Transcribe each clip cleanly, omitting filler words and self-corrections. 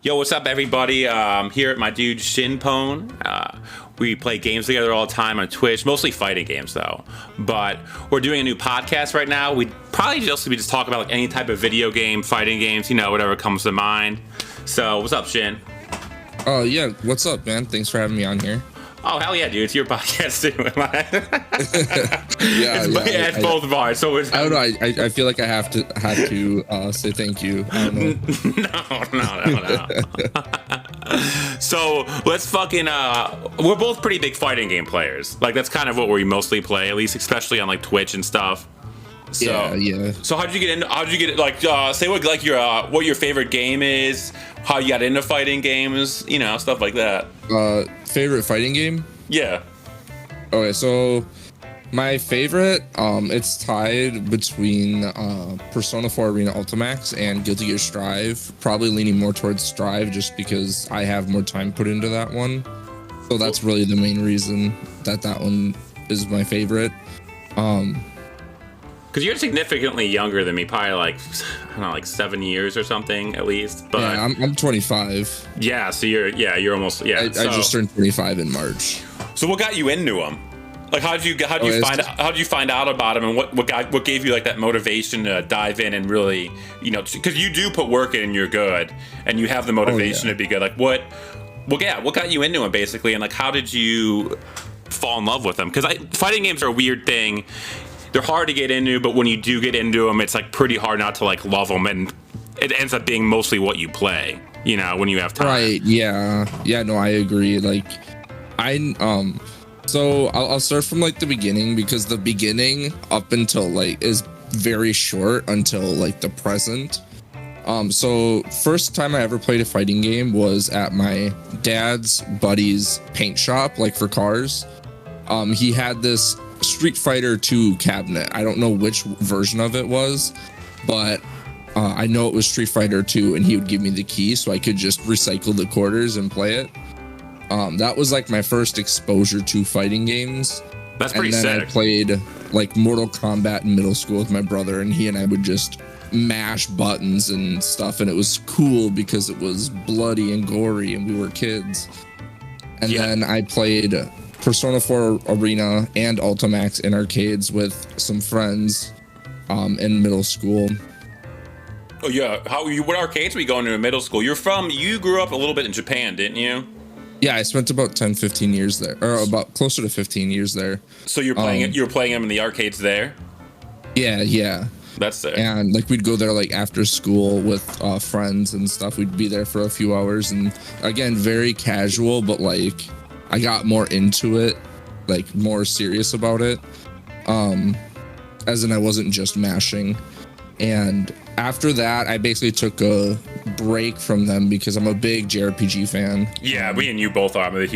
Yo, what's up, everybody? Here at my dude Shin. We play games together all the time on Twitch, mostly fighting games though. But we're doing a new podcast right now. We'd probably just be talking about like any type of video game, fighting games, whatever comes to mind. So, what's up, Shin? Oh yeah, what's up, man? Thanks for having me on here. Oh hell yeah, dude! It's your podcast too. It's both of ours. So I don't know. I feel like I have to say thank you. I don't know. No. So let's fucking. We're both pretty big fighting game players. Like that's kind of what we mostly play, at least, especially on like Twitch and stuff. So, yeah. So how'd you get into? How'd you get like? Say what what your favorite game is. How you got into fighting games, stuff like that. Favorite fighting game? Yeah. Okay, so my favorite, it's tied between Persona 4 Arena Ultimax and Guilty Gear Strive. Probably leaning more towards Strive just because I have more time put into that one. So that's really the main reason that one is my favorite. Because you're significantly younger than me, probably like 7 years or something at least. But yeah, I'm 25. Yeah, so you're almost I just turned 25 in March. So what got you into them? Like how'd you find out about them, and what gave you like that motivation to dive in and really because you do put work in and you're good and you have the motivation to be good. Like what got you into them basically, and like how did you fall in love with them? Because fighting games are a weird thing. They're hard to get into, but when you do get into them, it's like pretty hard not to like love them, and it ends up being mostly what you play, when you have time. Right? Yeah. No, I agree. Like, so I'll start from like the beginning, because the beginning up until like is very short until like the present. So first time I ever played a fighting game was at my dad's buddy's paint shop, like for cars. He had this Street Fighter 2 cabinet. I don't know which version of it was, but I know it was Street Fighter 2, and he would give me the key so I could just recycle the quarters and play it. That was like my first exposure to fighting games. That's pretty sick. And then I played like Mortal Kombat in middle school with my brother, and he and I would just mash buttons and stuff, and it was cool because it was bloody and gory and we were kids. And then I played Persona 4 Arena and Ultimax in arcades with some friends in middle school. Oh yeah, what arcades were you going to in middle school? You grew up a little bit in Japan, didn't you? Yeah, I spent about 10-15 years there, or about closer to 15 years there. So you were playing them in the arcades there? Yeah. That's sick. And like we'd go there like after school with friends and stuff. We'd be there for a few hours, and again, very casual, but like I got more into it, like more serious about it. As in I wasn't just mashing. And after that, I basically took a break from them because I'm a big JRPG fan. Yeah, me and you both are. We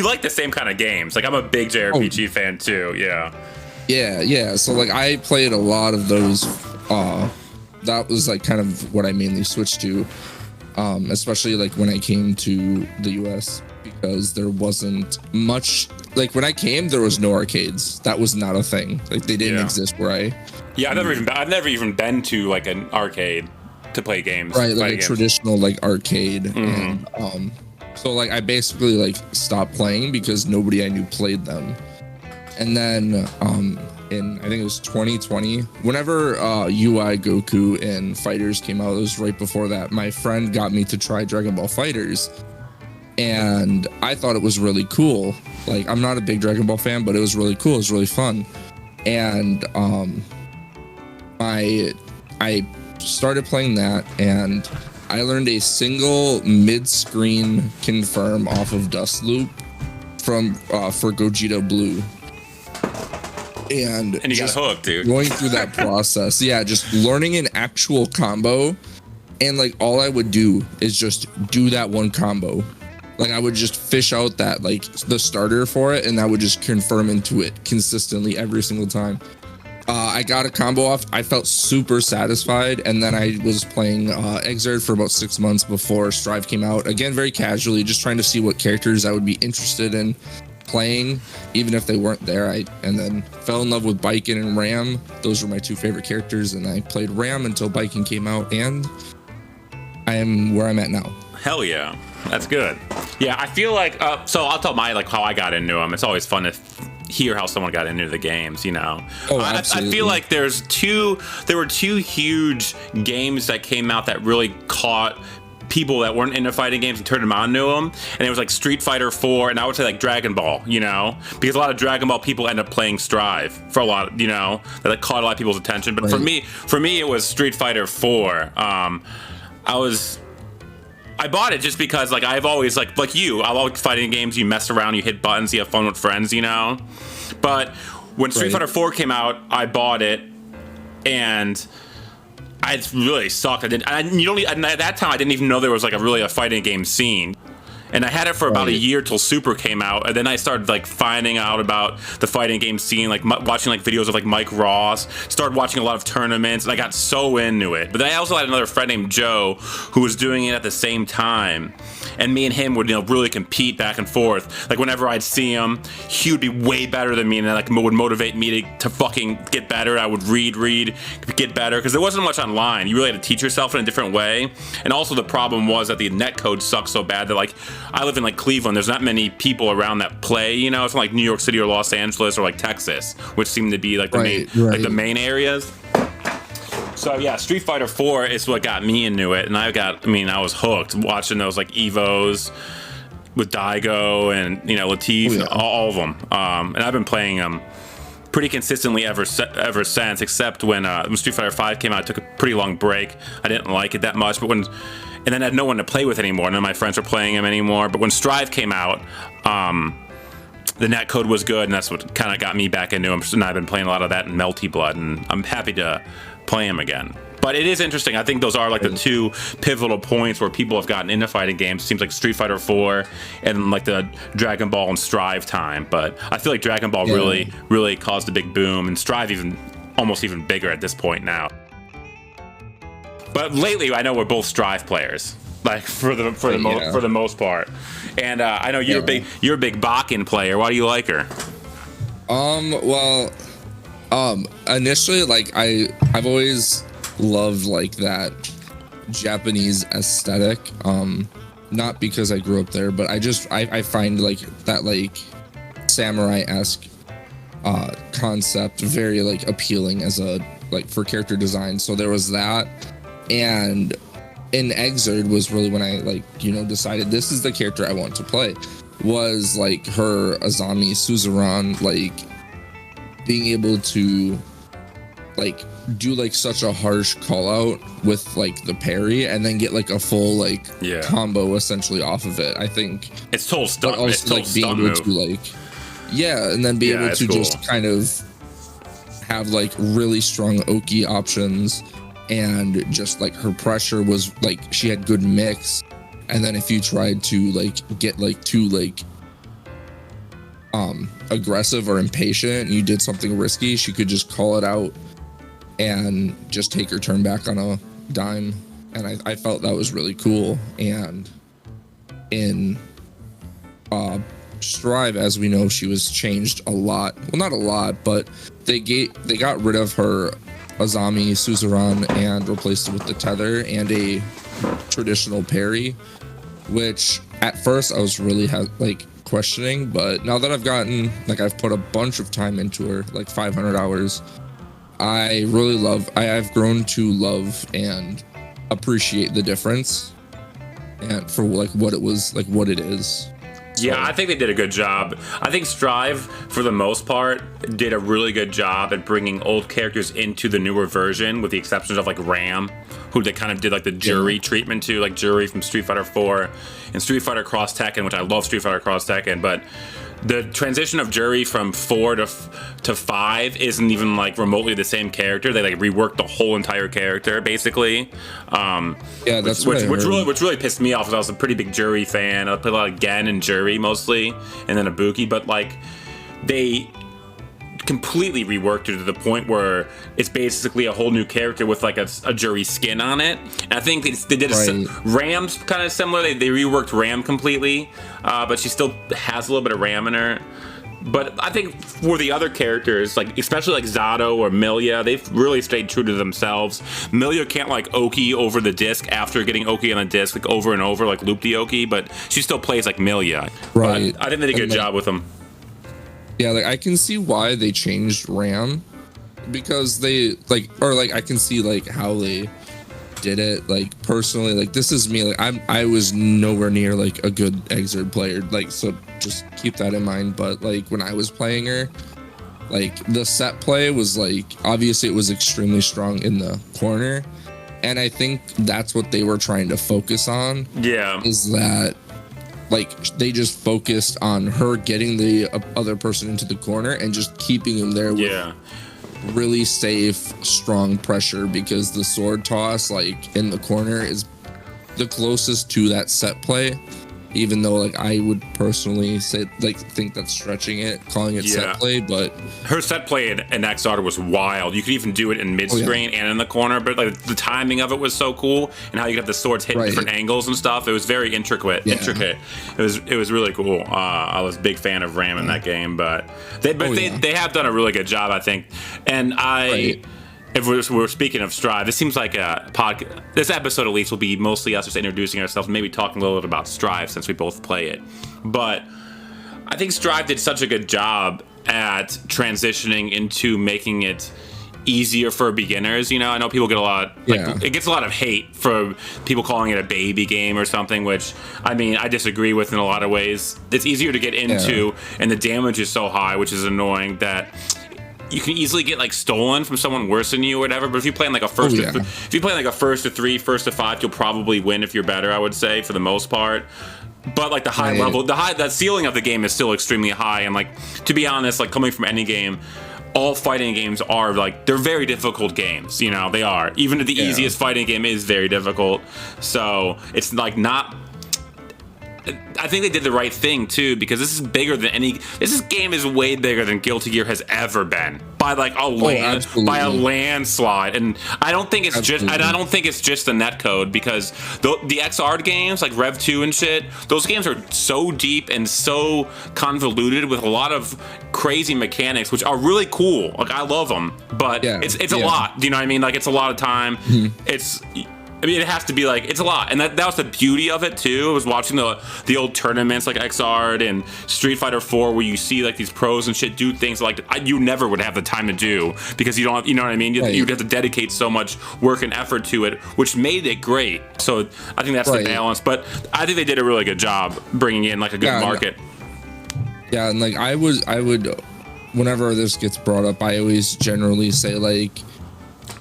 like the same kind of games. Like I'm a big JRPG fan too. Yeah. So like I played a lot of those. That was like kind of what I mainly switched to, especially like when I came to the US, because there wasn't much. Like when I came, there was no arcades. That was not a thing. Like they didn't exist where I. Yeah, I've never even been to like an arcade to play games. Right, like a traditional like arcade. Mm-hmm. And so like I basically like stopped playing because nobody I knew played them. And then in I think it was 2020, whenever UI Goku and Fighters came out, it was right before that. My friend got me to try Dragon Ball Fighters, and I thought it was really cool. Like I'm not a big Dragon Ball fan, but it was really cool. It was really fun. And I started playing that, and I learned a single mid-screen confirm off of Dust Loop for Gogeta Blue. And you got hooked, dude. Going through that process, just learning an actual combo, and like all I would do is just do that one combo. Like I would just fish out that like the starter for it, and I would just confirm into it consistently every single time. I got a combo off. I felt super satisfied, and then I was playing Exert for about 6 months before Strive came out. Again, very casually, just trying to see what characters I would be interested in playing, even if they weren't there. And then fell in love with Baiken and Ram. Those were my two favorite characters, and I played Ram until Baiken came out, and I am where I'm at now. Hell yeah, that's good. Yeah, I feel like so I'll tell my like how I got into them. It's always fun to hear how someone got into the games, you know. Oh, I feel like there were two huge games that came out that really caught people that weren't into fighting games and turned them on to them, and it was like Street Fighter 4 and I would say like Dragon Ball, you know, because a lot of Dragon Ball people end up playing Strive for a lot, you know, that like, caught a lot of people's attention. But for me it was Street Fighter 4. I bought it just because, like, I've always, like you, I love fighting games. You mess around, you hit buttons, you have fun with friends, you know? But when Street Fighter 4 came out, I bought it, and I really sucked. At that time, I didn't even know there was, like, a fighting game scene. And I had it for about a year till Super came out, and then I started like finding out about the fighting game scene, like watching like videos of like Mike Ross, started watching a lot of tournaments, and I got so into it. But then I also had another friend named Joe who was doing it at the same time, and me and him would, you know, really compete back and forth. Like whenever I'd see him, he would be way better than me, and that like would motivate me to fucking get better. I would read, get better, because there wasn't much online. You really had to teach yourself in a different way. And also the problem was that the netcode sucked so bad that like I live in like Cleveland. There's not many people around that play. You know, it's not like New York City or Los Angeles or like Texas, which seem to be like like the main areas. So yeah, Street Fighter 4 is what got me into it, and I was hooked watching those like Evos with Daigo and, you know, Latif, all of them. And I've been playing them pretty consistently ever since, except when Street Fighter 5 came out. I took a pretty long break. I didn't like it that much, and then I had no one to play with anymore. None of my friends were playing him anymore. But when Strive came out, the netcode was good, and that's what kind of got me back into him. And I've been playing a lot of that in Melty Blood, and I'm happy to play him again. But it is interesting. I think those are like the two pivotal points where people have gotten into fighting games. It seems like Street Fighter 4 and like the Dragon Ball and Strive time. But I feel like Dragon Ball really caused a big boom, and Strive almost even bigger at this point now. But lately, I know we're both Strive players, like for the most part. And I know you're a big Bakken player. Why do you like her? Initially, like I've always loved like that Japanese aesthetic. Not because I grew up there, but I find like that like samurai-esque concept very like appealing as a like for character design. So there was that. And in Exerd was really when I like, you know, decided this is the character I want to play, was like her Azami Suzerain, like being able to like do like such a harsh call out with like the parry and then get like a full like combo essentially off of it. I think it's total stunt. But also like being able to like and then be able to just kind of have like really strong Oki options. And just like her pressure was like she had good mix, and then if you tried to like get like too like aggressive or impatient, you did something risky, she could just call it out and just take her turn back on a dime. And I felt that was really cool. And in Strive, as we know, she was changed a lot. Well, not a lot, but they got rid of her Azami Suzerain and replaced it with the tether and a traditional parry, which at first I was really like questioning, but now that I've put a bunch of time into her, like 500 hours, I've grown to love and appreciate the difference and for like what it was, like what it is. So. Yeah, I think they did a good job. I think Strive, for the most part, did a really good job at bringing old characters into the newer version, with the exceptions of like Ram, who they kind of did like the Jury treatment to, like Jury from Street Fighter 4 and Street Fighter Cross Tekken, which I love Street Fighter Cross Tekken, but the transition of Jury from 4 to 5 isn't even like remotely the same character. They like reworked the whole entire character basically. That's which really pissed me off, because I was a pretty big Jury fan. I played a lot of Gen and Jury mostly, and then Ibuki. But like they completely reworked it to the point where it's basically a whole new character with like a Jury skin on it. And I think they did Ram's kind of similar. They reworked Ram completely, but she still has a little bit of Ram in her. But I think for the other characters, like especially like Zato or Milia, they've really stayed true to themselves. Milia can't like Oki over the disc after getting Oki on the disc like over and over, like loop the Oki, but she still plays like Milia. Right. But I think they did a good job with them. Yeah, like I can see why they changed Ram, because they I can see like how they did it. Like personally, like this is me, like I was nowhere near like a good Exerd player, like, so just keep that in mind. But like when I was playing her, like the set play was like, obviously it was extremely strong in the corner, and I think that's what they were trying to focus on. Yeah, is that like they just focused on her getting the other person into the corner and just keeping him there with really safe, strong pressure, because the sword toss like in the corner is the closest to that set play, even though like I would personally say like think that's stretching it, calling it set play. But her set play in XR was wild. You could even do it in mid screen and in the corner, but like the timing of it was so cool, and how you have the swords hit different angles and stuff. It was very intricate. It was really cool. I was a big fan of Ram in that game, but they have done a really good job, I think. And if we're speaking of Strive, this seems like a podcast. This episode, at least, will be mostly us just introducing ourselves, and maybe talking a little bit about Strive since we both play it. But I think Strive did such a good job at transitioning into making it easier for beginners. You know, I know people get a lot, it gets a lot of hate for people calling it a baby game or something, which I mean, I disagree with in a lot of ways. It's easier to get into, and the damage is so high, which is annoying, that you can easily get like stolen from someone worse than you or whatever. But if you play like a first to 3, first to 5, you'll probably win if you're better, I would say, for the most part. But like the high level, the ceiling of the game is still extremely high. And like, to be honest, like coming from any game, all fighting games are like, they're very difficult games. You know, they are. Even the easiest fighting game is very difficult. So it's like not. I think they did the right thing too, because this is bigger than this game is way bigger than Guilty Gear has ever been by like a landslide. And I don't think it's just the netcode, because the XR games like Rev 2 and shit, those games are so deep and so convoluted with a lot of crazy mechanics, which are really cool. Like I love them, but it's a lot. Do you know what I mean? Like it's a lot of time. I mean, it has to be like, it's a lot. And that was the beauty of it too. I was watching the old tournaments like XR and Street Fighter 4, where you see like these pros and shit do things like you never would have the time to do, because you don't, you know what I mean? You'd have to dedicate so much work and effort to it, which made it great. So I think that's the balance. But I think they did a really good job bringing in like a good market. Yeah, and like I would, whenever this gets brought up, I always generally say like,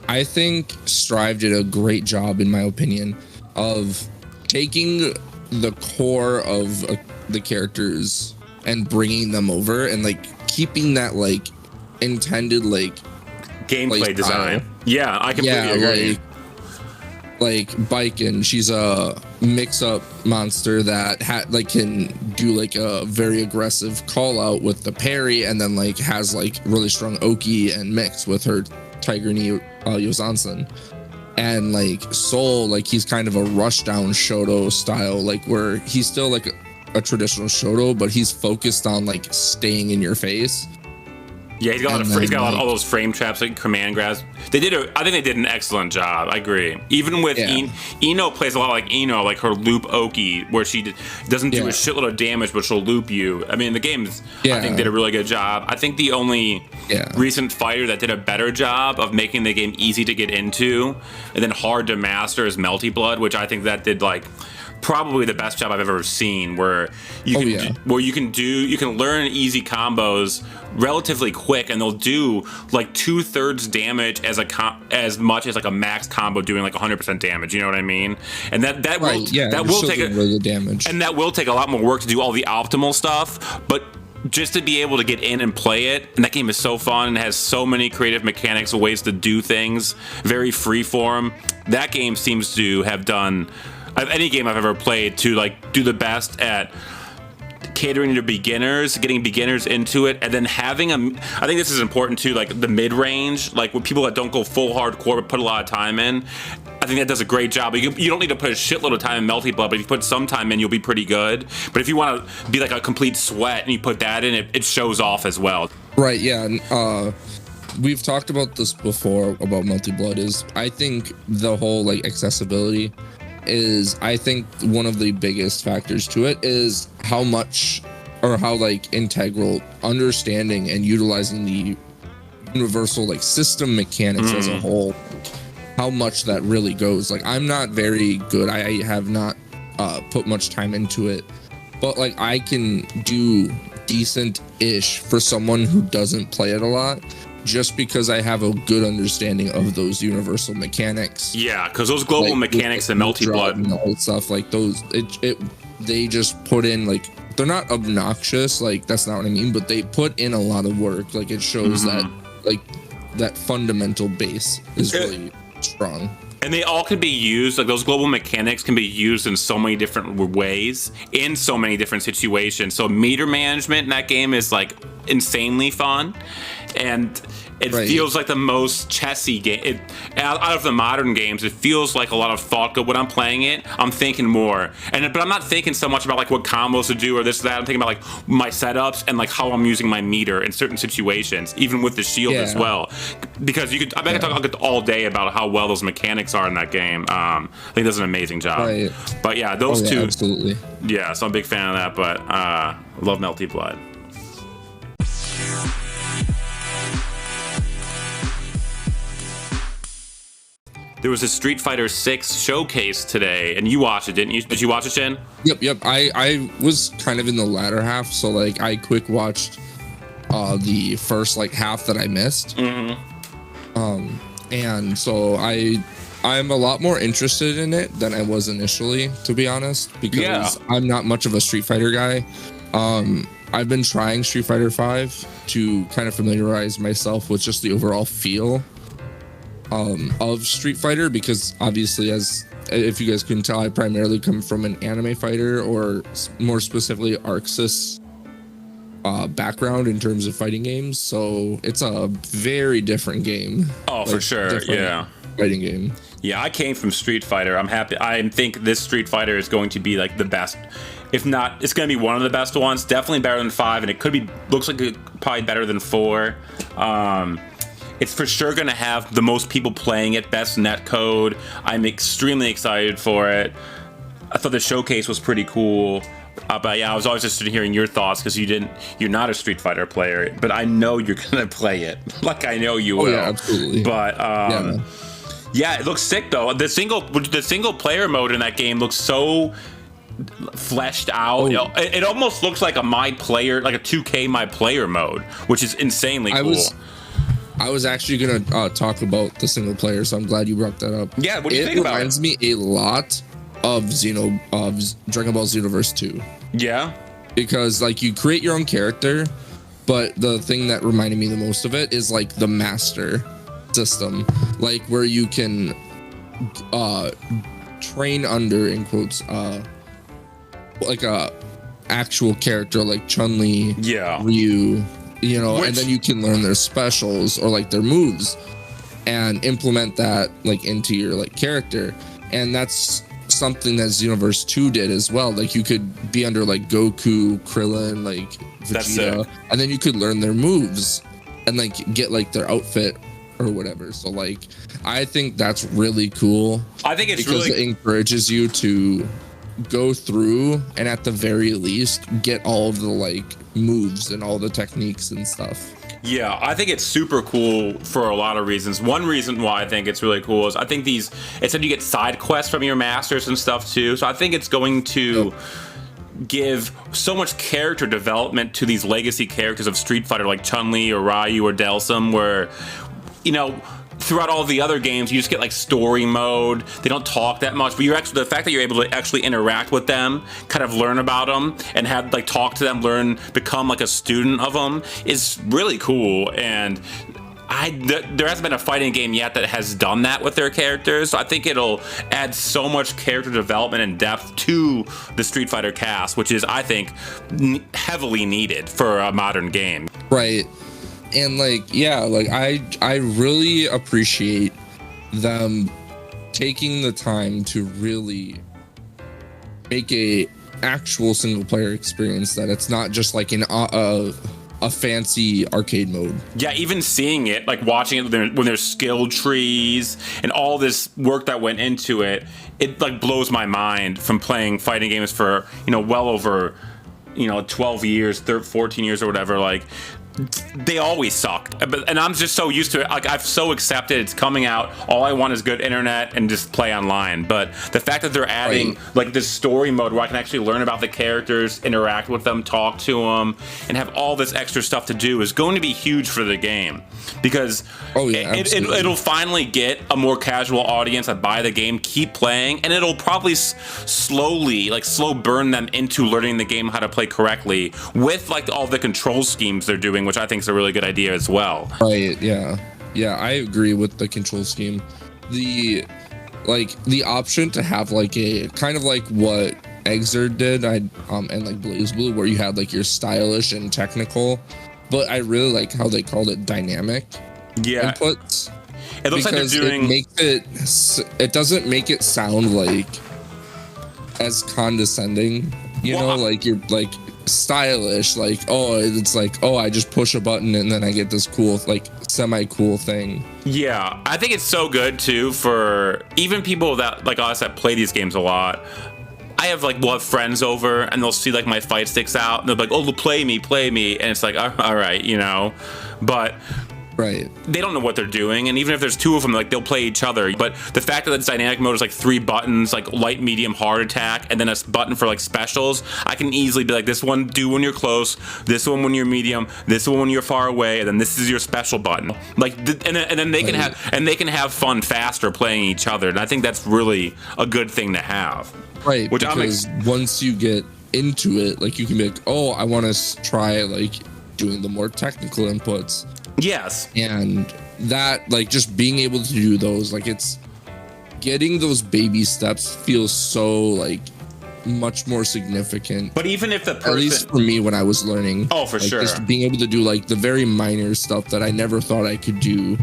I think Strive did a great job, in my opinion, of taking the core of the characters and bringing them over, and like keeping that like intended like gameplay design. Yeah, I completely agree. Like Baiken, she's a mix-up monster that can do like a very aggressive call out with the parry, and then like has like really strong Oki and mix with her Tiger Knee Yozansen. And like Soul, like he's kind of a rush down Shoto style, like where he's still like a traditional Shoto, but he's focused on like staying in your face. Yeah, he's got all those frame traps, like command grabs. I think they did an excellent job. I agree. Even with Ino plays a lot like Ino, like her loop Oki, where she doesn't do a shitload of damage, but she'll loop you. I mean, the games I think did a really good job. I think the only recent fighter that did a better job of making the game easy to get into and then hard to master is Melty Blood, which I think that did like probably the best job I've ever seen, where you can learn easy combos relatively quick, and they'll do like 2/3 damage as much as like a max combo doing like 100% damage. You know what I mean? And that will take really damage, and that will take a lot more work to do all the optimal stuff, but just to be able to get in and play it, and that game is so fun and has so many creative mechanics and ways to do things, very freeform. That game seems to have done any game I've ever played to like do the best at catering to beginners, getting beginners into it, and then having I think this is important too, like the mid-range, like with people that don't go full hardcore but put a lot of time in. I think that does a great job. You don't need to put a shitload of time in Melty Blood, but if you put some time in, you'll be pretty good. But if you want to be like a complete sweat and you put that in, it shows off as well. Right, yeah. And we've talked about this before about Melty Blood. Is I think the whole like accessibility is, I think one of the biggest factors to it is how much or how like integral understanding and utilizing the universal like system mechanics as a whole, how much that really goes. Like, I'm not very good. I have not put much time into it, but like I can do decent-ish for someone who doesn't play it a lot, just because I have a good understanding of those universal mechanics. Yeah, because those global like, mechanics in Melty Blood and all that stuff, like those, they just put in like, they're not obnoxious, like that's not what I mean, but they put in a lot of work. Like it shows that like that fundamental base is really strong. And they all can be used, like those global mechanics can be used in so many different ways, in so many different situations. So meter management in that game is like insanely fun. And it feels like the most chessy game. Out of the modern games, it feels like a lot of thought. When I'm playing it, I'm thinking more. But I'm not thinking so much about like what combos to do or this or that. I'm thinking about like my setups and like how I'm using my meter in certain situations, even with the shield as well. Because I bet I can talk all day about how well those mechanics are in that game. I think does an amazing job. Right. But yeah, those two. Absolutely. Yeah, so I'm a big fan of that, but love Melty Blood. There was a Street Fighter 6 showcase today, and you watched it, didn't you? Did you watch it, Shin? Yep. I was kind of in the latter half, so like I quick watched the first like half that I missed. And so I'm a lot more interested in it than I was initially, to be honest, because I'm not much of a Street Fighter guy. I've been trying Street Fighter 5 to kind of familiarize myself with just the overall feel of Street Fighter, because obviously, as if you guys couldn't tell, I primarily come from an anime fighter, or more specifically ArcSys background in terms of fighting games. So it's a very different game. Oh, like, for sure. Yeah. Fighting game. Yeah, I came from Street Fighter. I'm happy. I think this Street Fighter is going to be like the best. If not, it's going to be one of the best ones. Definitely better than 5, and it could be. Looks like it probably better than 4. It's for sure going to have the most people playing it, best netcode. I'm extremely excited for it. I thought the showcase was pretty cool. But yeah, I was always interested in hearing your thoughts, because you're not a Street Fighter player, but I know you're going to play it. Like I know you will. Yeah, absolutely. But yeah, it looks sick though. The single player mode in that game looks so fleshed out. It almost looks like a My Player, like a 2K My Player mode, which is insanely cool. I was actually gonna talk about the single player, so I'm glad you brought that up. Yeah, what do you think about it? It reminds me a lot of Dragon Ball Xenoverse 2. Yeah, because like you create your own character, but the thing that reminded me the most of it is like the master system, like where you can train under, in quotes, like a actual character like Chun-Li, Ryu. And then you can learn their specials or like their moves and implement that like into your like character. And that's something that Xenoverse 2 did as well. Like you could be under like Goku, Krillin, like Vegeta, and then you could learn their moves and like get like their outfit or whatever. So like I think that's really cool. I think it's because it encourages you to go through and at the very least get all of the like moves and all the techniques and stuff. Yeah, I think it's super cool for a lot of reasons. One reason why I think it's really cool is I think it said you get side quests from your masters and stuff too. So I think it's going to give so much character development to these legacy characters of Street Fighter, like Chun-Li or Ryu or Delsum, where throughout all the other games, you just get like story mode. They don't talk that much, but the fact that you're able to actually interact with them, kind of learn about them, and have like talk to them, become like a student of them, is really cool. And there hasn't been a fighting game yet that has done that with their characters. So I think it'll add so much character development and depth to the Street Fighter cast, which is, I think, heavily needed for a modern game. Right. And like, yeah, like I really appreciate them taking the time to really make a actual single player experience, that it's not just like a fancy arcade mode. Yeah, even seeing it, like watching it when there's skill trees and all this work that went into it, it like blows my mind from playing fighting games for, well over, 12 years, 14 years or whatever. Like, they always sucked, and I'm just so used to it. Like, I've so accepted it's coming out. All I want is good internet and just play online. But the fact that they're adding like this story mode where I can actually learn about the characters, interact with them, talk to them, and have all this extra stuff to do is going to be huge for the game, because it'll finally get a more casual audience that buy the game, keep playing, and it'll probably slowly, like, slow burn them into learning the game, how to play correctly with like all the control schemes they're doing, which I think is a really good idea as well. Right, yeah, I agree with the control scheme. The option to have like a kind of like what Exerd did, and like BlazBlue, where you had like your stylish and technical, but I really like how they called it dynamic inputs. It looks like they're doing. It doesn't make it sound like as condescending, like you're like stylish, like, it's like, I just push a button and then I get this cool, like, semi-cool thing. Yeah, I think it's so good too for even people that like us that play these games a lot. I have we'll have friends over and they'll see like my fight sticks out and they'll be like, play me, and it's like, all right, but right, they don't know what they're doing, and even if there's two of them, like, they'll play each other. But the fact that it's dynamic mode is like 3 buttons, like light, medium, hard attack, and then a button for like specials, I can easily be like, this one do when you're close, this one when you're medium, this one when you're far away, and then this is your special button. Like, and then they can have fun faster playing each other, and I think that's really a good thing to have. Right, because once you get into it, like, you can be like, I want to try like doing the more technical inputs. Yes. And that, like, just being able to do those, like, it's getting those baby steps feels so like much more significant. But even if the person, at least for me when I was learning, for sure, just being able to do like the very minor stuff that I never thought I could do,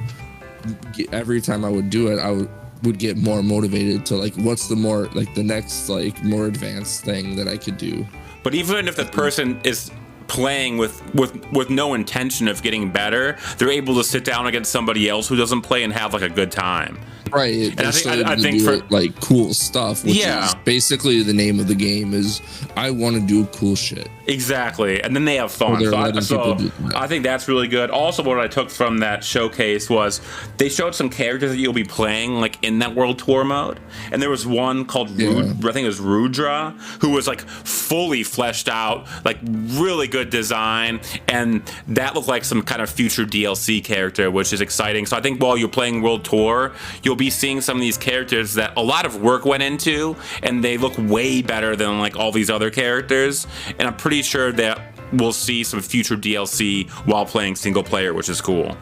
every time I would do it, I would get more motivated to like, what's the more like the next like more advanced thing that I could do. But even if the person is playing with no intention of getting better, they're able to sit down against somebody else who doesn't play and have like a good time. Right. And I think for like cool stuff, which is basically the name of the game, is I want to do cool shit. Exactly. And then they have fun. So I think that's really good. Also, what I took from that showcase was they showed some characters that you'll be playing like in that World Tour mode. And there was one called I think it was Rudra, who was like fully fleshed out, like really good design, and that looked like some kind of future DLC character, which is exciting. So I think while you're playing World Tour, you'll be seeing some of these characters that a lot of work went into, and they look way better than like all these other characters. And I'm pretty sure that we'll see some future DLC while playing single player, which is cool.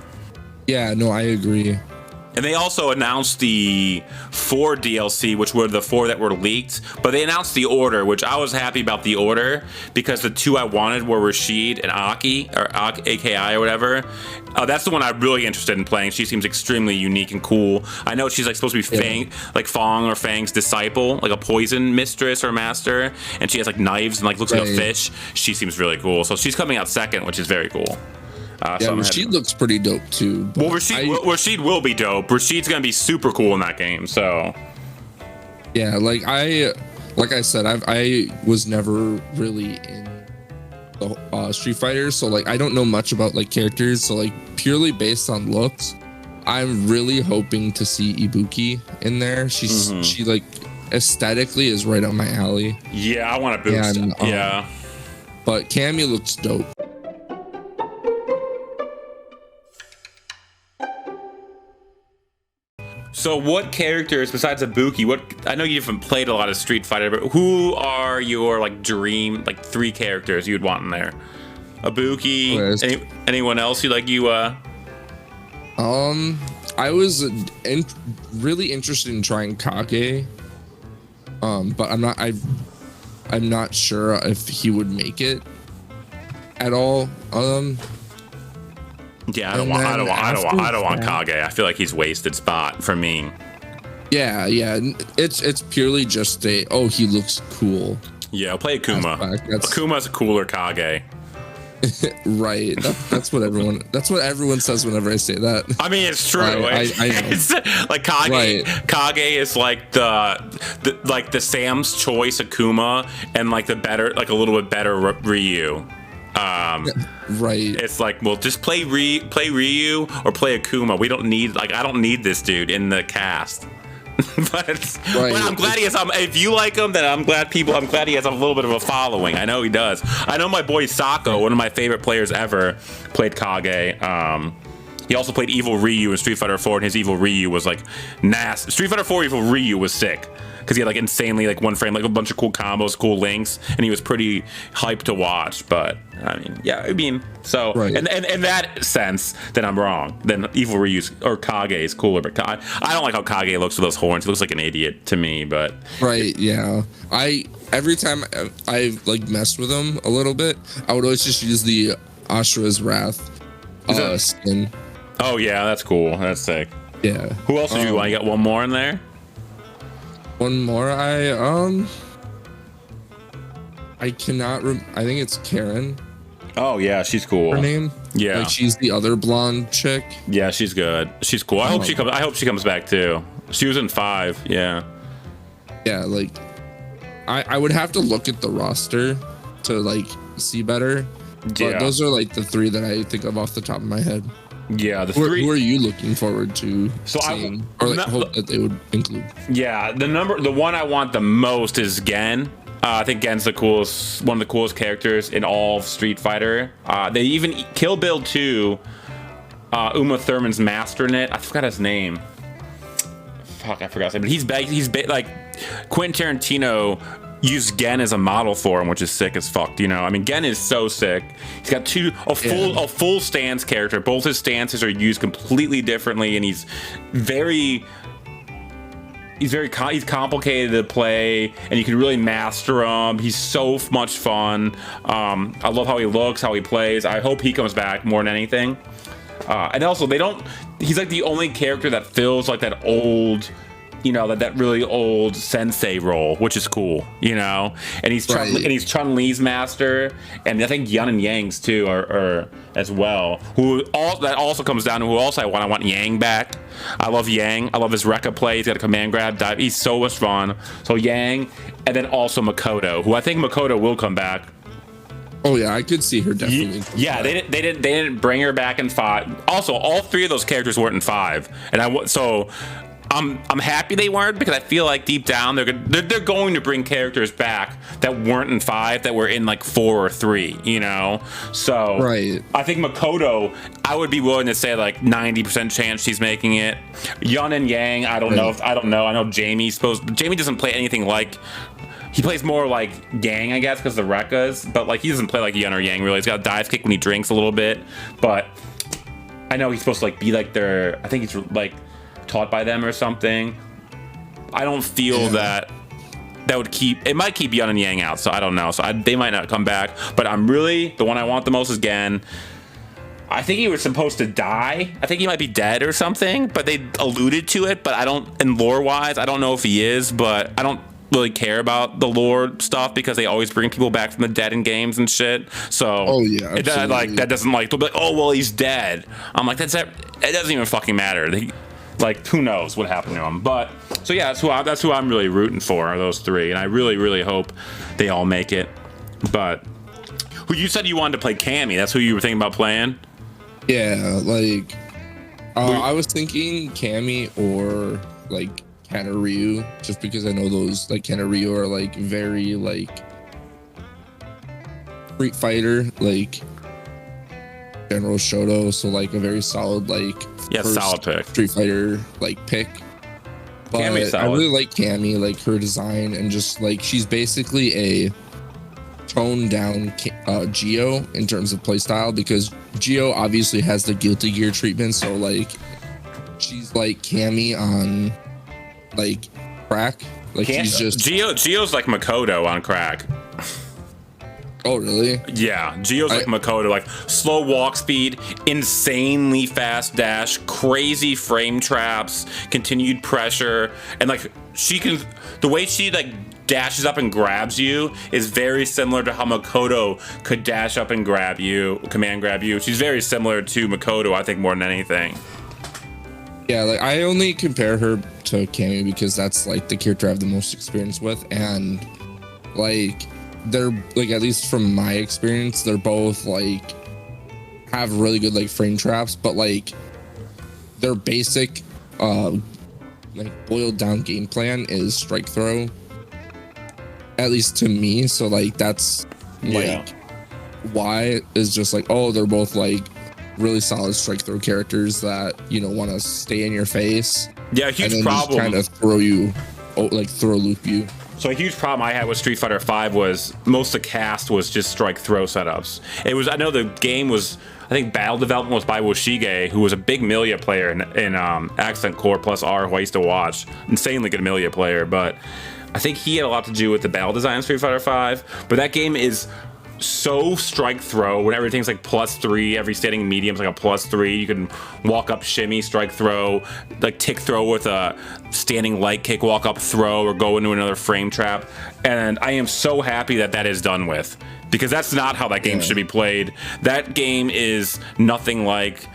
Yeah, no, I agree. And they also announced the 4 DLC, which were the 4 that were leaked. But they announced the order, which I was happy about the order, because the 2 I wanted were Rashid and Aki, or AKI or whatever. That's the one I'm really interested in playing. She seems extremely unique and cool. I know she's like supposed to be Fang or Fang's disciple, like a poison mistress or master. And she has like knives and like looks like a fish. She seems really cool. So she's coming out second, which is very cool. Rashid looks pretty dope too. Well, Rashid will be dope. Rashid's gonna be super cool in that game. So yeah, like I said, I was never really in the Street Fighter, so like I don't know much about like characters. So like purely based on looks, I'm really hoping to see Ibuki in there. She like aesthetically is right up my alley. Yeah, I want to boost. And, but Cammy looks dope. So what characters besides Ibuki, I know you haven't played a lot of Street Fighter, but who are your like dream like 3 characters you'd want in there? Ibuki, anyone else you I was really interested in trying Kage. But I'm not sure if he would make it at all. Yeah, I don't want Kage. I feel like he's wasted spot for me. Yeah, yeah. It's purely just he looks cool. Yeah, I'll play Akuma. That's Akuma's a cooler Kage. right. That's what everyone says whenever I say that. I mean, it's true. I know. It's like Kage. Right. Kage is like the Sam's Choice Akuma, and like the better, like a little bit better Ryu. Right. It's like, well, just play Ryu or play Akuma. I don't need this dude in the cast. but I'm glad he has. If you like him, then I'm glad he has a little bit of a following. I know he does. I know my boy Sako, one of my favorite players ever, played Kage. He also played Evil Ryu in Street Fighter 4, and his Evil Ryu was like nasty. Street Fighter 4 Evil Ryu was sick because he had like insanely like one frame, like a bunch of cool combos, cool links, and he was pretty hyped to watch. But so right. and in that sense, then I'm wrong. Then Evil Ryu or Kage is cooler, but I don't like how Kage looks with those horns. He looks like an idiot to me. But right, yeah. Every time I like messed with him a little bit, I would always just use the Ashura's Wrath skin. Oh yeah, that's cool. That's sick. Yeah. Who else did you want? You got one more in there? One more. I cannot. I think it's Karen. Oh yeah, she's cool. Her name. Yeah. Like she's the other blonde chick. Yeah, she's good. She's cool. I hope she comes back too. She was in 5. Yeah. Yeah, like I would have to look at the roster to like see better. But Yeah. those are like the 3 that I think of off the top of my head. Yeah, the 3. Who are you looking forward to So seeing, or like hope that they would include? Yeah, the one I want the most is Gen. I think Gen's one of the coolest characters in all of Street Fighter. They even Kill Bill 2. Uma Thurman's mastering it. I forgot his name. Fuck, I forgot his name. But he's like Quentin Tarantino used Gen as a model for him, which is sick as fuck. You know, I mean, Gen is so sick. He's got a full stance character. Both his stances are used completely differently, and he's complicated to play, and you can really master him. He's so much fun. I love how he looks, how he plays. I hope he comes back more than anything. And also, he's like the only character that feels like that old, you know, that really old sensei role, which is cool, you know. And he's Chun-Li's master, and I think Yun and Yang's too are as well. That also comes down to who else I want Yang back. I love Yang. I love his Rekka play. He's got a command grab dive. He's so much fun. So Yang, and then also Makoto, who I think Makoto will come back. Oh yeah, I could see her definitely. Yeah, they didn't bring her back in 5. Also, all 3 of those characters weren't in 5, and I'm happy they weren't, because I feel like deep down they're going to bring characters back that weren't in 5, that were in like 4 or 3, you know. So right. I think Makoto, I would be willing to say like 90% chance she's making it. Yun and Yang, I don't know. I know Jamie doesn't play anything like. He plays more like Yang, I guess, because the Rekkas, but like he doesn't play like Yun or Yang really. He's got a dive kick when he drinks a little bit, but I know he's supposed to like be like I think he's like taught by them or something. I don't feel that would it might keep Yun and Yang out, so I don't know. So they might not come back, but the one I want the most is Gen. I think he was supposed to die. I think he might be dead or something, but they alluded to it, but in lore wise, I don't know if he is, but I don't really care about the lore stuff because they always bring people back from the dead in games and shit. So that doesn't like, they'll be like, oh well, he's dead. I'm like, it doesn't even fucking matter. Like, who knows what happened to him? But so yeah, that's who I'm really rooting for, are those 3, and I really, really hope they all make it. But who you said you wanted to play Cammy? That's who you were thinking about playing? Yeah, like I was thinking Cammy or like Ryu, just because I know those like Ryu are like very like Street Fighter, like General Shoto, so like a very solid like solid pick. Street Fighter like pick. But I really like Cammy, like her design, and just like she's basically a toned down Geo in terms of playstyle, because Geo obviously has the Guilty Gear treatment, so like she's like Cammy on like crack. Like she's just Geo's like Makoto on crack. Oh, really? Yeah, Geo's like Makoto, like slow walk speed, insanely fast dash, crazy frame traps, continued pressure, and like the way she like dashes up and grabs you is very similar to how Makoto could dash up and command grab you. She's very similar to Makoto, I think, more than anything. Yeah, like I only compare her to Cammy because that's like the character I have the most experience with, and like they're like, at least from my experience, they're both like have really good like frame traps, but like their basic like boiled down game plan is strike throw, at least to me. So like that's like why is just like, oh, they're both like really solid strike throw characters that, you know, want to stay in your face. Yeah, a huge problem. Kind of throw loop you. So a huge problem I had with Street Fighter V was most of the cast was just strike throw setups. I know the game was, I think battle development was by Woshige, who was a big Milia player in Accent Core plus R, who I used to watch. Insanely good Milia player, but I think he had a lot to do with the battle design of Street Fighter V. But that game is so strike throw when everything's like +3, every standing medium's like a +3. You can walk up, shimmy, strike throw, like tick throw with a standing light kick, walk up throw, or go into another frame trap. And I am so happy that that is done with, because that's not how that game should be played. That game is nothing like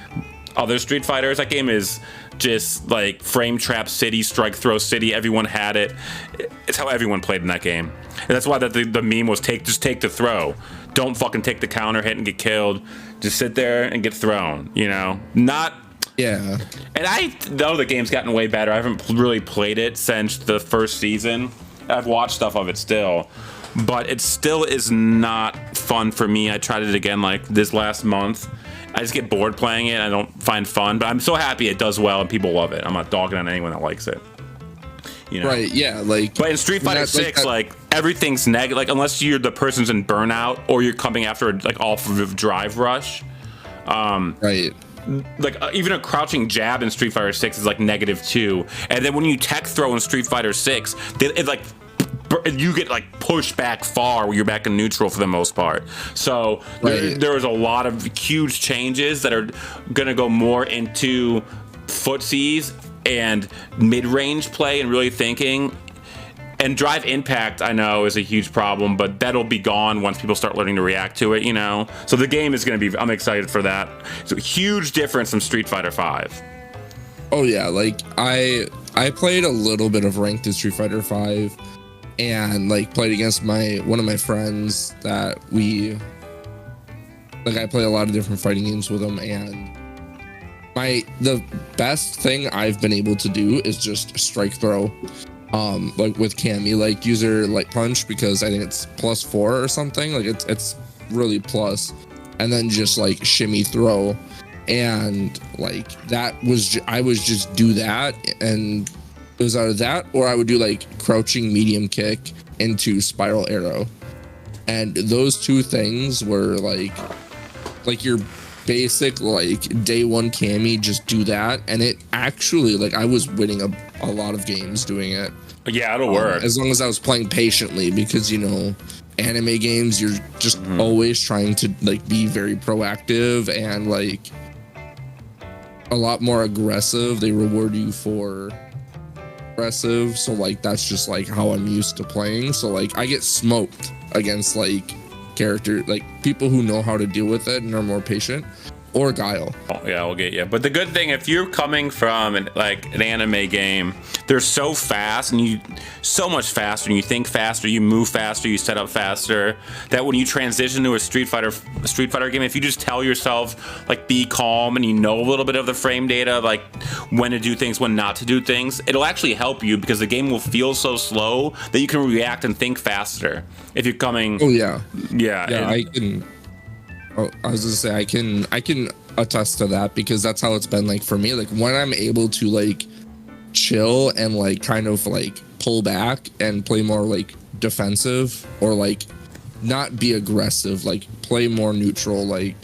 other Street Fighters. That game is just like frame trap city, strike throw city. Everyone had it. It's how everyone played in that game. And that's why the meme was just take the throw. Don't fucking take the counter hit and get killed. Just sit there and get thrown, you know? Yeah. And I know the game's gotten way better. I haven't really played it since the first season. I've watched stuff of it still, but it still is not fun for me. I tried it again like this last month. I just get bored playing it. I don't find fun, but I'm so happy it does well and people love it. I'm not dogging on anyone that likes it. You know? Right, yeah, like, but in Street Fighter 6, like everything's negative. Like, unless you're the person's in burnout or you're coming after like off of drive rush. Right. Like even a crouching jab in Street Fighter 6 is like -2, and then when you tech throw in Street Fighter 6, it like you get like pushed back far where you're back in neutral for the most part. So there was a lot of huge changes that are gonna go more into footsies and mid-range play and really thinking. And drive impact, I know, is a huge problem, but that'll be gone once people start learning to react to it, you know? So the game is going to be, I'm excited for that. It's a huge difference from Street Fighter V. Oh, yeah. Like, I played a little bit of ranked in Street Fighter V and, like, played against one of my friends that I play a lot of different fighting games with him, and the best thing I've been able to do is just strike throw. Like with Cammy, like use her light punch because I think it's +4 or something. Like it's really plus, and then just like shimmy throw, and like I was just do that, and it was either that or I would do like crouching medium kick into spiral arrow, and those two things were like your basic like day one Cammy. Just do that, and it actually, like, I was winning a lot of games doing it. Yeah, it'll work as long as I was playing patiently, because, you know, anime games, you're just always trying to like be very proactive and like a lot more aggressive. They reward you for aggressive, so like that's just like how I'm used to playing. So like I get smoked against like people who know how to deal with it and are more patient, or Guile. Oh, yeah, I'll get you. But the good thing, if you're coming from an anime game, they're so fast, and you so much faster, and you think faster, you move faster, you set up faster, that when you transition to a Street Fighter game, if you just tell yourself, like, be calm, and you know a little bit of the frame data, like when to do things, when not to do things, it'll actually help you, because the game will feel so slow that you can react and think faster. If you're coming... Oh, yeah. Yeah. I can... Oh, I was gonna say I can attest to that, because that's how it's been like for me. Like when I'm able to like chill and like kind of like pull back and play more like defensive, or like not be aggressive, like play more neutral, like,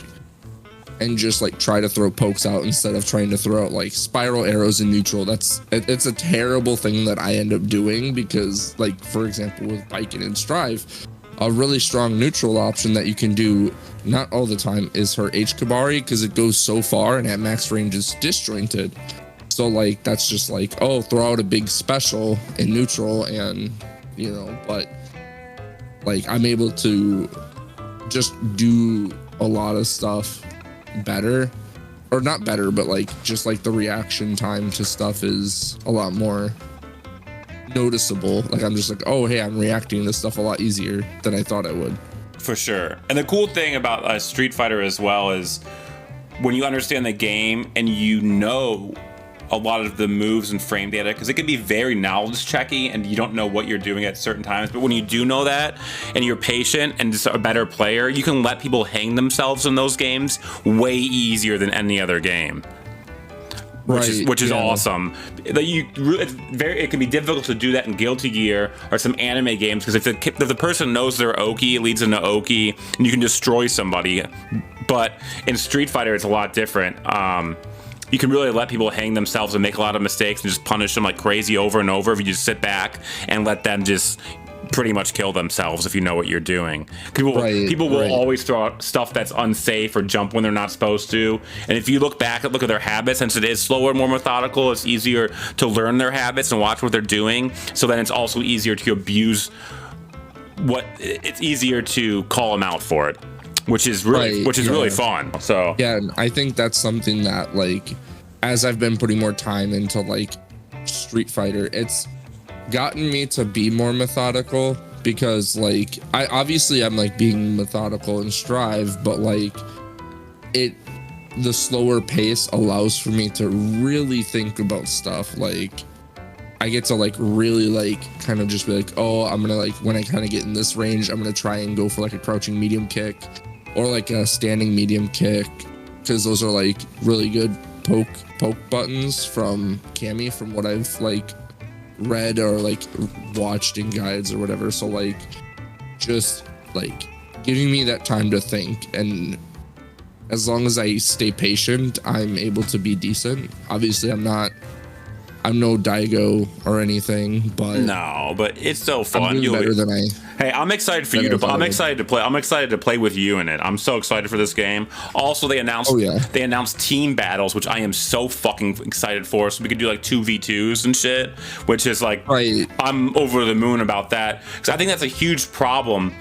and just like try to throw pokes out instead of trying to throw out like spiral arrows in neutral. It's a terrible thing that I end up doing, because like, for example, with Biken and Strive, a really strong neutral option that you can do not all the time is her H-Kabari, because it goes so far and at max range is disjointed. So like that's just like, oh, throw out a big special in neutral, and you know, but like I'm able to just do a lot of stuff better, or not better, but like just like the reaction time to stuff is a lot more noticeable. Like I'm just like, oh hey, I'm reacting to stuff a lot easier than I thought I would. For sure. And the cool thing about Street Fighter as well is when you understand the game and you know a lot of the moves and frame data, because it can be very knowledge checky and you don't know what you're doing at certain times. But when you do know that and you're patient and just a better player, you can let people hang themselves in those games way easier than any other game. Which is awesome. It can be difficult to do that in Guilty Gear or some anime games, because if the person knows they're Oki, it leads into Oki and you can destroy somebody. But in Street Fighter, it's a lot different. You can really let people hang themselves and make a lot of mistakes and just punish them like crazy over and over if you just sit back and let them just pretty much kill themselves if you know what you're doing. People will always throw out stuff that's unsafe or jump when they're not supposed to. And if you look at their habits, since it is slower, more methodical, it's easier to learn their habits and watch what they're doing. So then it's also easier to abuse it's easier to call them out for it. Which is really fun. So yeah, and I think that's something that like as I've been putting more time into like Street Fighter, it's gotten me to be more methodical, because like I'm like being methodical in Strive, but like the slower pace allows for me to really think about stuff. Like I get to like really like kind of just be like, oh, I'm gonna like when I kind of get in this range, I'm gonna try and go for like a crouching medium kick or like a standing medium kick, because those are like really good poke buttons from Cammy, from what I've like read or like watched in guides or whatever. So like just like giving me that time to think, and as long as I stay patient, I'm able to be decent. Obviously I'm no Daigo or anything, but it's so fun. I'm doing better than Hey, I'm excited for you to. I'm excited to play. I'm excited to play with you in it. I'm so excited for this game. Also, they announced team battles, which I am so fucking excited for. So we could do like 2v2s and shit, which is like I'm over the moon about that, because I think that's a huge problem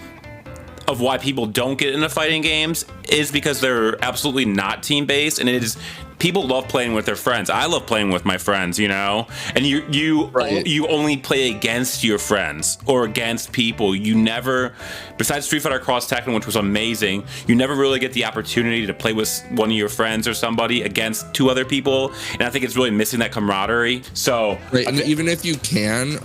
of why people don't get into fighting games, is because they're absolutely not team based, and it is. People love playing with their friends. I love playing with my friends, you know? And you only play against your friends or against people. You never, besides Street Fighter Cross Tekken, which was amazing, you never really get the opportunity to play with one of your friends or somebody against two other people. And I think it's really missing that camaraderie. So and even if you can,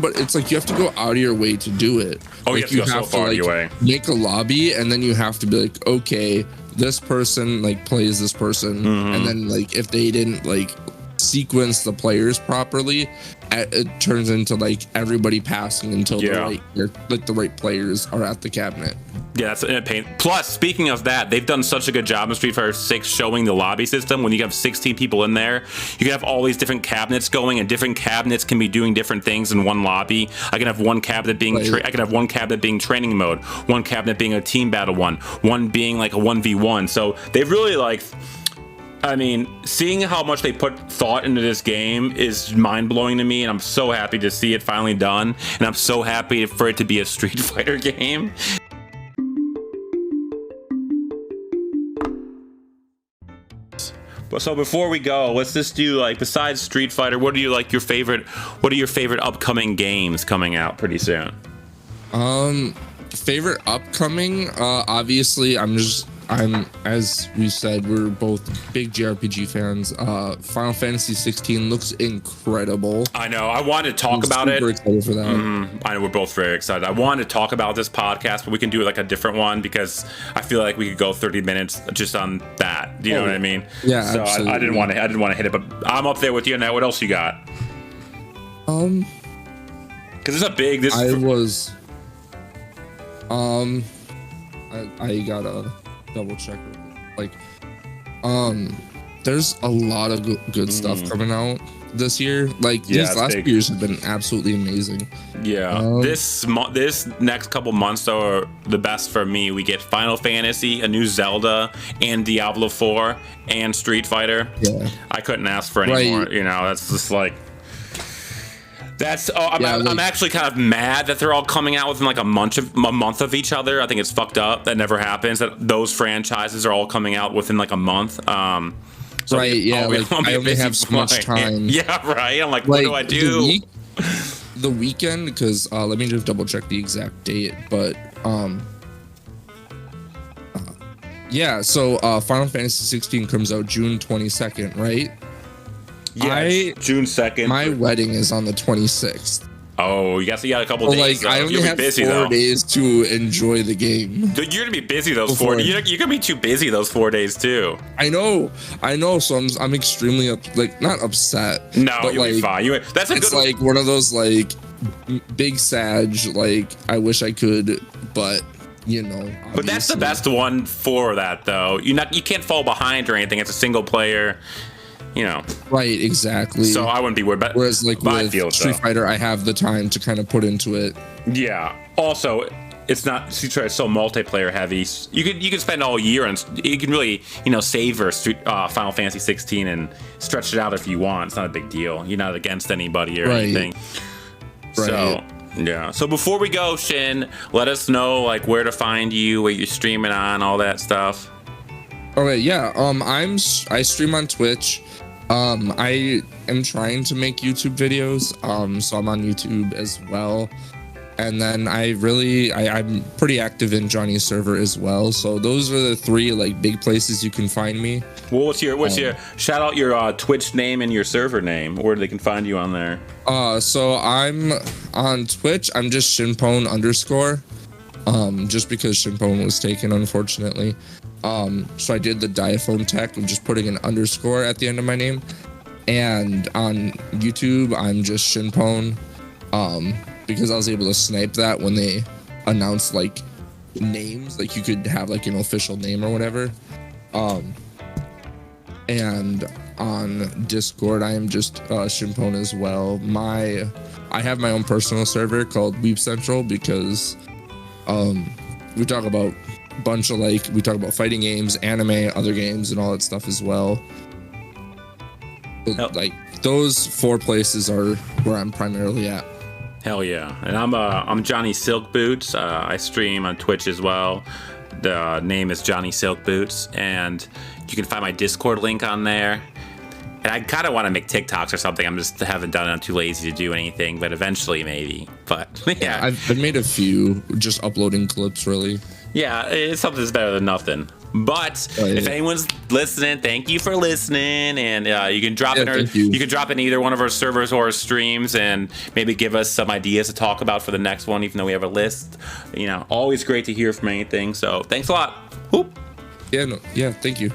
but it's like you have to go out of your way to do it. Oh, like, you have to go so far out of your way. Make a lobby, and then you have to be like, okay, this person like plays this person, and then like if they didn't like sequence the players properly, it turns into like everybody passing until the right players are at the cabinet. Yeah, that's a pain. Plus, speaking of that, they've done such a good job in Street Fighter 6 showing the lobby system. When you have 16 people in there, you can have all these different cabinets going, and different cabinets can be doing different things in one lobby. I can have one cabinet being training mode, one cabinet being a team battle one being like a 1v1. So they've really like, I mean, seeing how much they put thought into this game is mind-blowing to me, and I'm so happy to see it finally done, and I'm so happy for it to be a Street Fighter game. So before we go, let's just do like, besides Street Fighter, what are your favorite upcoming games coming out pretty soon? Favorite upcoming, obviously I'm as we said, we're both big JRPG fans. Final Fantasy 16 looks incredible. I know. I wanted to talk about it. Super excited for that. I know we're both very excited. I wanted to talk about this podcast, but we can do like a different one, because I feel like we could go 30 minutes just on that. Do you know what I mean? Yeah. So absolutely. I didn't want to hit it, but I'm up there with you now. What else you got? Because it's a big. I gotta double check. Like, there's a lot of good stuff coming out this year. Like these last few years have been absolutely amazing. Yeah, this next couple months though are the best for me. We get Final Fantasy, a new Zelda, and Diablo 4 and Street Fighter. Yeah, I couldn't ask for any more. You know, that's just like. I'm actually kind of mad that they're all coming out within like a month of each other. I think it's fucked up. That never happens. That those franchises are all coming out within like a month. I only have so much time. Yeah, right. I'm like, what do I do? The weekend, because let me just double check the exact date. But so Final Fantasy 16 comes out June 22nd, right? Yeah, June 2nd. My wedding is on the 26th. Oh, you got a couple days. Like, I only have 4 days to enjoy the game. Dude, you're gonna be busy those 4 days. You're gonna be too busy those 4 days too. I know. So I'm extremely not upset. No, you'll be fine. It's like one of those like big sag. Like I wish I could, but you know. Obviously. But that's the best one for that though. You can't fall behind or anything. It's a single player. You know, right? Exactly. So I wouldn't be worried. But whereas, like with Street Fighter, I have the time to kind of put into it. Yeah. Also, it's not Street Fighter is so multiplayer heavy. You could spend all year and you can really savor Final Fantasy 16 and stretch it out if you want. It's not a big deal. You're not against anybody or anything. Right. So yeah. So before we go, Shin, let us know like where to find you, what you're streaming on, all that stuff. Okay. Yeah. I stream on Twitch. I am trying to make YouTube videos, so I'm on YouTube as well. And then I'm pretty active in Johnny's server as well. So those are the 3 like big places you can find me. Well, what's your shout out your Twitch name and your server name, where they can find you on there? So I'm on Twitch. I'm just Shinpone _, just because Shinpone was taken, unfortunately. So I did the diaphone tech of just putting an underscore at the end of my name. And on YouTube, I'm just Shinpone, because I was able to snipe that when they announced like names, like you could have like an official name or whatever. And on Discord, I am just Shinpone as well. I have my own personal server called Weep Central because we talk about we talk about fighting games, anime, other games, and all that stuff as well. Like those 4 places are where I'm primarily at. Hell yeah. And I'm Johnny Silk Boots. I stream on Twitch as well. The name is Johnny Silk Boots, and you can find my Discord link on there. And I kind of want to make TikToks or something. I'm just haven't done it. I'm too lazy to do anything, but eventually maybe. But yeah, I've made a few, just uploading clips really. Yeah, it's something that's better than nothing. But if anyone's listening, thank you for listening, and you can drop you can drop in either one of our servers or our streams, and maybe give us some ideas to talk about for the next one, even though we have a list. Always great to hear from anything. So thanks a lot. Whoop. Yeah, thank you.